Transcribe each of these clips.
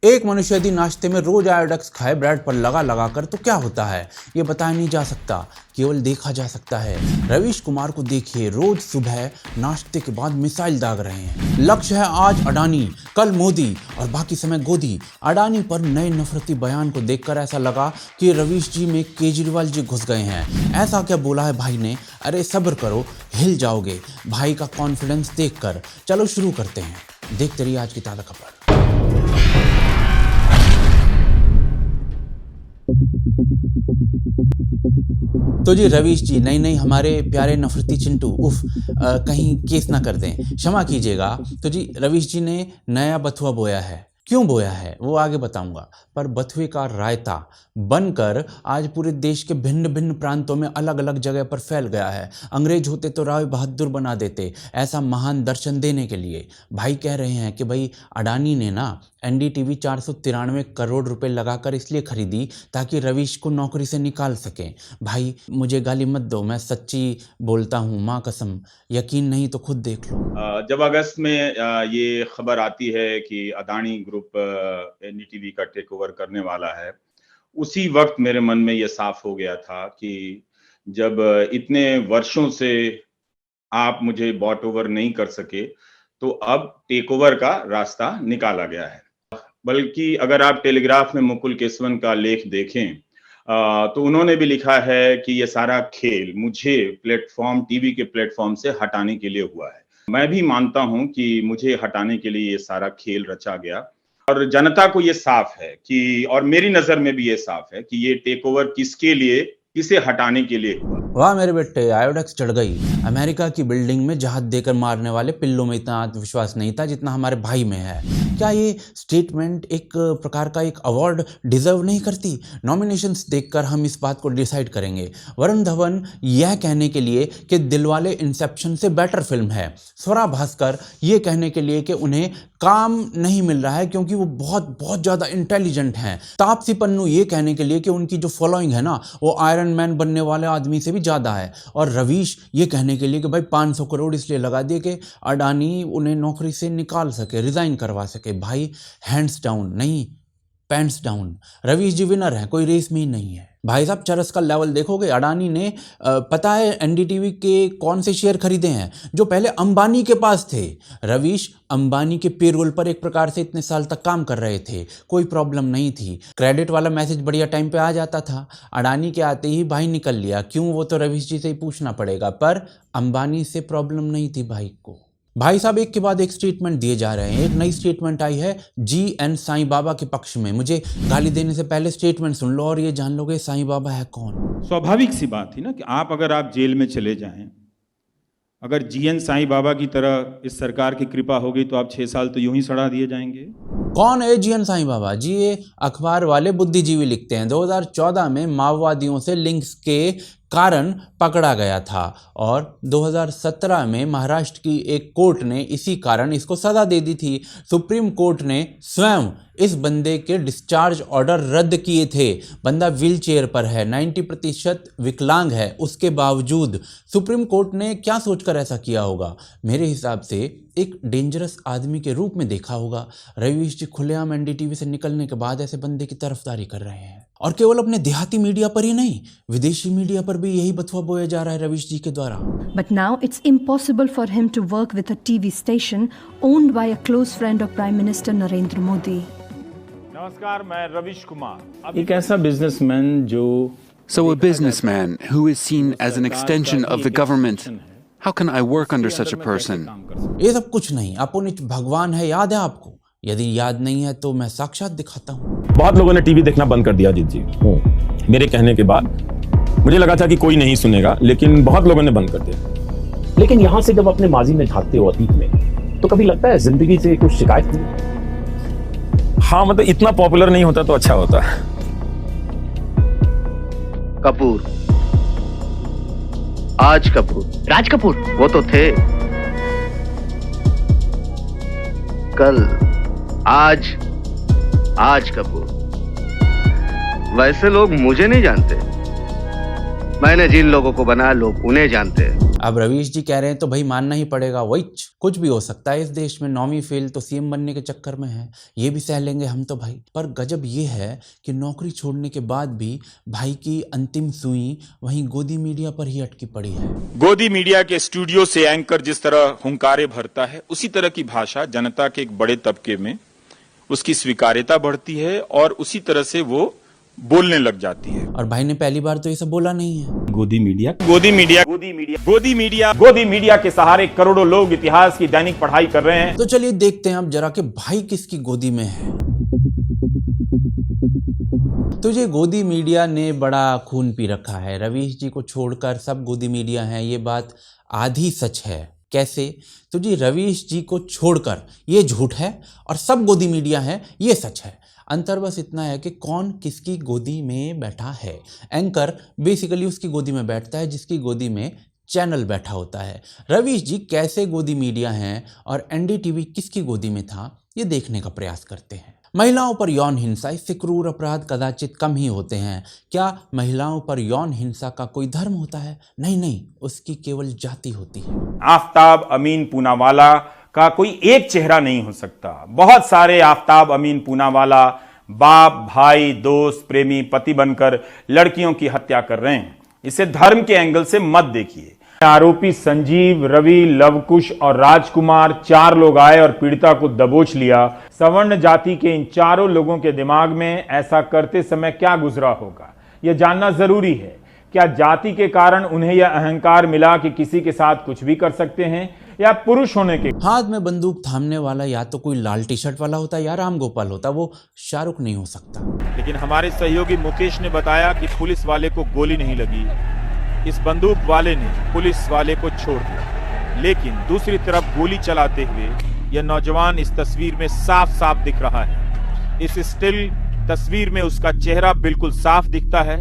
एक मनुष्य यदि नाश्ते में रोज आयोडेक्स खाए ब्रेड पर लगा लगा कर तो क्या होता है ये बताया नहीं जा सकता, केवल देखा जा सकता है। रवीश कुमार को देखिए, रोज सुबह नाश्ते के बाद मिसाइल दाग रहे हैं। लक्ष्य है आज अडानी, कल मोदी और बाकी समय गोदी। अडानी पर नए नफरती बयान को देखकर ऐसा लगा कि रवीश जी में केजरीवाल जी घुस गए हैं। ऐसा क्या बोला है भाई ने? अरे सब्र करो, हिल जाओगे भाई का कॉन्फिडेंस देखकर। चलो शुरू करते हैं, देखते रहिए आज की ताज़ा खबर। तो जी रवीश जी, नहीं हमारे प्यारे नफरती चिंटू, उफ कहीं केस ना कर दें, क्षमा कीजिएगा। तो जी रवीश जी ने नया बथुआ बोया है। क्यों बोया है वो आगे बताऊंगा, पर बथुए का रायता बनकर आज पूरे देश के भिन्न भिन्न प्रांतों में अलग अलग जगह पर फैल गया है। अंग्रेज होते तो राव बहादुर बना देते, ऐसा महान दर्शन देने के लिए। भाई कह रहे हैं कि भाई अडानी ने ना एनडीटीवी 493 करोड़ रुपए लगाकर इसलिए खरीदी ताकि रवीश को नौकरी से निकाल सकें। भाई मुझे गाली मत दो, मैं सच्ची बोलता हूँ, माँ कसम, यकीन नहीं तो खुद देख लो। जब अगस्त में ये खबर आती है कि अडानी ग्रुप एनडीटीवी का टेक ओवर करने वाला है, उसी वक्त मेरे मन में ये साफ हो गया था कि जब इतने वर्षों से आप मुझे बॉट ओवर नहीं कर सके तो अब टेक ओवर का रास्ता निकाला गया है। बल्कि अगर आप टेलीग्राफ में मुकुल केसवन का लेख देखें तो उन्होंने भी लिखा है कि ये सारा खेल मुझे प्लेटफॉर्म, टीवी के प्लेटफॉर्म से हटाने के लिए हुआ है। मैं भी मानता हूं कि मुझे हटाने के लिए ये सारा खेल रचा गया और जनता को ये साफ है कि, और मेरी नजर में भी ये साफ है कि ये टेक ओवर किसके लिए, किसे हटाने के लिए हुआ। वाह मेरे बेटे, आयोडेक्स चढ़ गई। अमेरिका की बिल्डिंग में जहाज देकर मारने वाले पिल्लों में इतना आत्मविश्वास नहीं था जितना हमारे भाई में है। क्या ये स्टेटमेंट एक प्रकार का एक अवार्ड डिजर्व नहीं करती? नॉमिनेशंस देखकर हम इस बात को डिसाइड करेंगे। वरुण धवन यह कहने के लिए कि दिलवाले इंसेप्शन से बेटर फिल्म है। स्वरा भास्कर ये कहने के लिए कि उन्हें काम नहीं मिल रहा है क्योंकि वो बहुत बहुत ज़्यादा इंटेलिजेंट हैं। तापसी पन्नू ये कहने के लिए कि उनकी जो फॉलोइंग है ना वो आयरन मैन बनने वाले आदमी से भी ज़्यादा है। और रवीश ये कहने के लिए कि भाई 500 करोड़ इसलिए लगा दिए कि अडानी उन्हें नौकरी से निकाल सके, रिजाइन करवा सके। भाई हैंड्स डाउन नहीं, पैंट्स डाउन, रवीश जी विनर है, कोई रेस में ही नहीं है। भाई साहब चरस का लेवल देखोगे। अडानी ने पता है एनडीटीवी के कौन से शेयर खरीदे हैं? जो पहले अंबानी के पास थे। रवीश अंबानी के पेरोल पर एक प्रकार से इतने साल तक काम कर रहे थे, कोई प्रॉब्लम नहीं थी, क्रेडिट वाला मैसेज बढ़िया टाइम पे आ जाता था। अडानी के आते ही भाई निकल लिया, क्यों वो तो रवीश जी से ही पूछना पड़ेगा, पर अंबानी से प्रॉब्लम नहीं थी भाई को। भाई साहब एक के बाद एक स्टेटमेंट दिए जा रहे हैं। एक नई स्टेटमेंट आई है GN साईं बाबा के पक्ष में। मुझे गाली देने से पहले स्टेटमेंट सुन लो और ये जान लोगे साईं बाबा है कौन। स्वाभाविक सी बात थी ना कि अगर आप जेल में चले जाएं, अगर GN साईं बाबा की तरह इस सरकार की कृपा होगी तो आप 6 साल तो यूं ही सड़ा दिए जाएंगे। कौन है GN साईं बाबा जी? ये अखबार वाले बुद्धिजीवी लिखते हैं। 2014 में माओवादियों से लिंक्स के कारण पकड़ा गया था और 2017 में महाराष्ट्र की एक कोर्ट ने इसी कारण इसको सजा दे दी थी। सुप्रीम कोर्ट ने स्वयं इस बंदे के डिस्चार्ज ऑर्डर रद्द किए थे। बंदा व्हील चेयर पर है, 90% विकलांग है, उसके बावजूद सुप्रीम कोर्ट ने क्या सोचकर ऐसा किया होगा? मेरे हिसाब से एक डेंजरस आदमी के रूप में देखा होगा। रवीश जी खुलेआम एनडीटीवी से निकलने के बाद ऐसे बंदे की तरफदारी कर रहे हैं। और केवल अपने देहाती मीडिया पर ही नहीं, विदेशी मीडिया पर भी यही बथुआ बोया जा रहा है रवीश जी के द्वारा। But now it's impossible for him to work with a TV station owned by a close friend of Prime Minister Narendra Modi. नमस्कार, मैं रवीश कुमार। एक ऐसा बिजनेसमैन जो So a businessman who is seen as an extension of the government. How can I work under such a person? ये सब कुछ नहीं, अपुनित भगवान है, याद है आपको? यदि याद नहीं है तो मैं साक्षात दिखाता हूँ। बहुत लोगों ने टीवी देखना बंद कर दिया अजीत जी, मेरे कहने के बाद। मुझे लगा था कि कोई नहीं सुनेगा, लेकिन बहुत लोगों ने बंद कर दिया। लेकिन यहाँ से जब अपने माजी में झांकते हो, अतीत में, तो कभी लगता है जिंदगी से कुछ शिकायत हुई? हाँ, मतलब इतना पॉपुलर नहीं होता तो अच्छा होता। कपूर, आज कपूर, राज कपूर, वो तो थे। कल, आज कपूर। वैसे लोग मुझे नहीं जानते, मैंने जिन लोगों को बनाया लोग उन्हें जानते हैं। अब रवीश जी कह रहे हैं तो भाई मानना ही पड़ेगा, वही कुछ भी हो सकता है इस देश में। 9वीं फेल तो सीएम बनने के चक्कर में है, ये भी सह लेंगे हम तो भाई। पर गजब ये है कि नौकरी छोड़ने के बाद भी भाई की अंतिम सुई वहीं गोदी मीडिया पर ही अटकी पड़ी है। गोदी मीडिया के स्टूडियो से एंकर जिस तरह हुंकारे भरता है, उसी तरह की भाषा जनता के एक बड़े तबके में उसकी स्वीकार्यता बढ़ती है और उसी तरह से वो बोलने लग जाती है। और भाई ने पहली बार तो ये सब बोला नहीं है। गोदी मीडिया के सहारे करोड़ों लोग इतिहास की दैनिक पढ़ाई कर रहे हैं। तो चलिए देखते हैं अब जरा कि भाई किसकी गोदी में है। तो ये गोदी मीडिया ने बड़ा खून पी रखा है। रवीश जी को छोड़कर सब गोदी मीडिया हैं, ये बात आधी सच है। कैसे? तो जी रवीश जी को छोड़कर ये झूठ है और सब गोदी मीडिया है, ये सच है। अंतर बस इतना है कि कौन किसकी गोदी में बैठा है। एंकर बेसिकली उसकी गोदी में बैठता है जिसकी गोदी में चैनल बैठा होता है। रवीश जी कैसे गोदी मीडिया हैं और एनडीटीवी किसकी गोदी में था, ये देखने का प्रयास करते हैं। महिलाओं पर यौन हिंसा, इससे क्रूर अपराध कदाचित कम ही होते हैं। क्या महिलाओं पर यौन हिंसा का कोई धर्म होता है? नहीं, उसकी केवल जाति होती है। आफताब अमीन पूनावाला का कोई एक चेहरा नहीं हो सकता। बहुत सारे आफताब अमीन पूनावाला बाप, भाई, दोस्त, प्रेमी, पति बनकर लड़कियों की हत्या कर रहे हैं। इसे धर्म के एंगल से मत देखिए। आरोपी संजीव, रवि, लवकुश और राजकुमार 4 लोग आए और पीड़िता को दबोच लिया। सवर्ण जाति के इन चारों लोगों के दिमाग में ऐसा करते समय क्या गुजरा होगा, यह जानना जरूरी है। क्या जाति के कारण उन्हें यह अहंकार मिला कि किसी के साथ कुछ भी कर सकते हैं, या पुरुष होने के हाथ में बंदूक थामने वाला या तो कोई लाल टी शर्ट वाला होता या राम गोपाल होता, वो शाहरुख नहीं हो सकता। लेकिन हमारे सहयोगी मुकेश ने बताया कि पुलिस वाले को गोली नहीं लगी, इस बंदूक वाले ने पुलिस वाले को छोड़ दिया। लेकिन दूसरी तरफ गोली चलाते हुए यह नौजवान इस तस्वीर में साफ साफ दिख रहा है। इस स्टिल तस्वीर में उसका चेहरा बिल्कुल साफ दिखता है।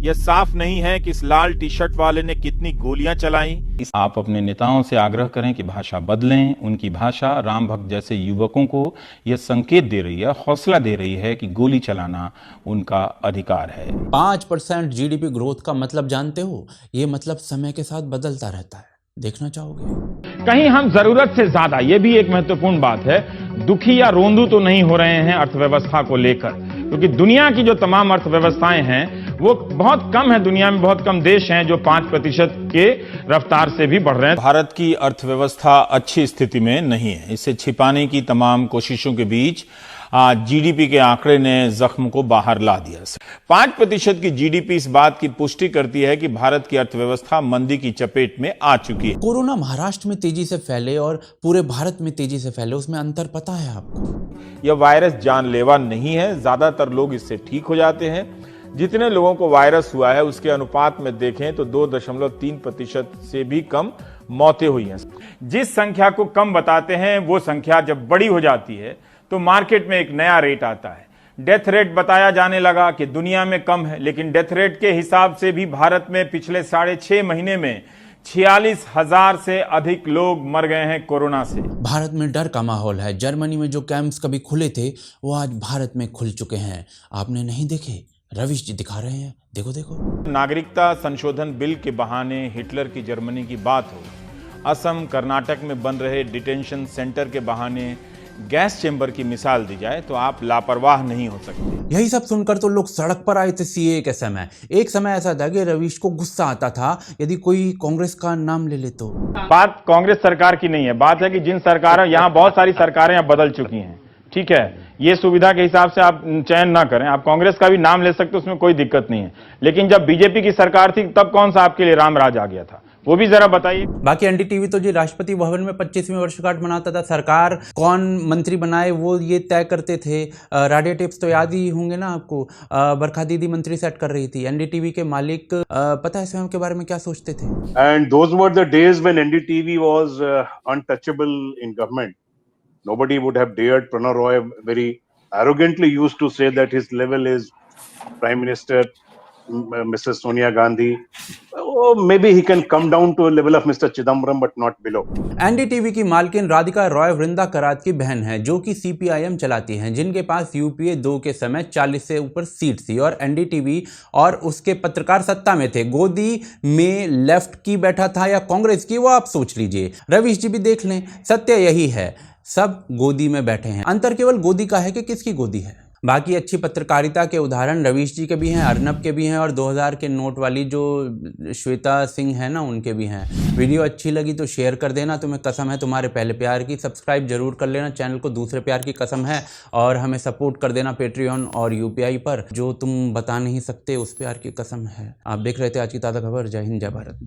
यह साफ नहीं है कि इस लाल टी शर्ट वाले ने कितनी गोलियां चलाई। आप अपने नेताओं से आग्रह करें कि भाषा बदलें। उनकी भाषा राम भक्त जैसे युवकों को यह संकेत दे रही है, हौसला दे रही है कि गोली चलाना उनका अधिकार है। 5% जीडीपी ग्रोथ का मतलब जानते हो? ये मतलब समय के साथ बदलता रहता है। देखना चाहोगे? कहीं हम जरूरत से ज्यादा, यह भी एक महत्वपूर्ण बात है, दुखी या रोंदू तो नहीं हो रहे हैं अर्थव्यवस्था को लेकर, क्योंकि दुनिया की जो तमाम अर्थव्यवस्थाएं हैं वो बहुत कम है। दुनिया में बहुत कम देश हैं जो 5% के रफ्तार से भी बढ़ रहे हैं। भारत की अर्थव्यवस्था अच्छी स्थिति में नहीं है। इसे छिपाने की तमाम कोशिशों के बीच जीडीपी के आंकड़े ने जख्म को बाहर ला दिया। 5% की जीडीपी इस बात की पुष्टि करती है कि भारत की अर्थव्यवस्था मंदी की चपेट में आ चुकी है। कोरोना महाराष्ट्र में तेजी से फैले और पूरे भारत में तेजी से फैले, उसमें अंतर पता है आपको? यह वायरस जानलेवा नहीं है। ज्यादातर लोग इससे ठीक हो जाते हैं। जितने लोगों को वायरस हुआ है उसके अनुपात में देखें तो 2.3% से भी कम मौतें हुई हैं। जिस संख्या को कम बताते हैं वो संख्या जब बड़ी हो जाती है तो मार्केट में एक नया रेट आता है। डेथ रेट बताया जाने लगा कि दुनिया में कम है, लेकिन डेथ रेट के हिसाब से भी भारत में पिछले 6.5 महीने में 46,000 से अधिक लोग मर गए हैं कोरोना से। भारत में डर का माहौल है। जर्मनी में जो कैंप्स कभी खुले थे वो आज भारत में खुल चुके हैं। आपने नहीं देखे? रवीश जी दिखा रहे हैं, देखो। नागरिकता संशोधन बिल के बहाने हिटलर की जर्मनी की बात हो, असम, कर्नाटक में बन रहे डिटेंशन सेंटर के बहाने गैस चेंबर की मिसाल दी जाए तो आप लापरवाह नहीं हो सकते। यही सब सुनकर तो लोग सड़क पर आए थे सीए के समय। एक समय ऐसा था कि रवीश को गुस्सा आता था यदि कोई कांग्रेस का नाम ले ले तो। बात कांग्रेस सरकार की नहीं है, बात है कि जिन सरकारों, यहाँ बहुत सारी सरकारें अब बदल चुकी हैं, ठीक है, ये सुविधा के हिसाब से आप चयन ना करें। आप कांग्रेस का भी नाम ले सकते, उसमें कोई दिक्कत नहीं है। लेकिन जब बीजेपी की सरकार थी तब कौन सा आपके लिए राम राज आ गया था, वो भी जरा बताइए। बाकी एनडीटीवी तो जी राष्ट्रपति भवन में 25वीं वर्षगांठ मनाता था। सरकार कौन मंत्री बनाए वो ये तय करते थे। रेडियो टिप्स तो याद ही होंगे ना आपको, बरखा दीदी मंत्री सेट कर रही थी। एनडीटीवी के मालिक पता है स्वयं के बारे में क्या सोचते थे? And those were the days when NDTV was untouchable in government. Nobody would have dared. Pranay Roy very arrogantly used to say that his level is Prime Minister Mrs. Sonia Gandhi. So maybe he can come down to a level of Mr. Chidambaram, but not below. NDTV की मालकिन राधिका रॉय वृंदा करात की बहन है, जो कि CPIM चलाती हैं, जिनके पास यूपीए 2 के समय 40 से ऊपर सीट थी और एनडीटीवी और उसके पत्रकार सत्ता में थे। गोदी में लेफ्ट की बैठा था या कांग्रेस की, वो आप सोच लीजिए। रवीश जी भी देख लें, सत्य यही है, सब गोदी में बैठे हैं। अंतर केवल गोदी का है कि किसकी गोदी है। बाकी अच्छी पत्रकारिता के उदाहरण रवीश जी के भी हैं, अर्नब के भी हैं और 2000 के नोट वाली जो श्वेता सिंह है ना, उनके भी हैं। वीडियो अच्छी लगी तो शेयर कर देना, तुम्हें कसम है तुम्हारे पहले प्यार की। सब्सक्राइब जरूर कर लेना चैनल को, दूसरे प्यार की कसम है। और हमें सपोर्ट कर देना पेट्रियन और यूपीआई पर, जो तुम बता नहीं सकते उस प्यार की कसम है। आप देख रहे थे आज की ताज़ा खबर। जय हिंद, जय भारत।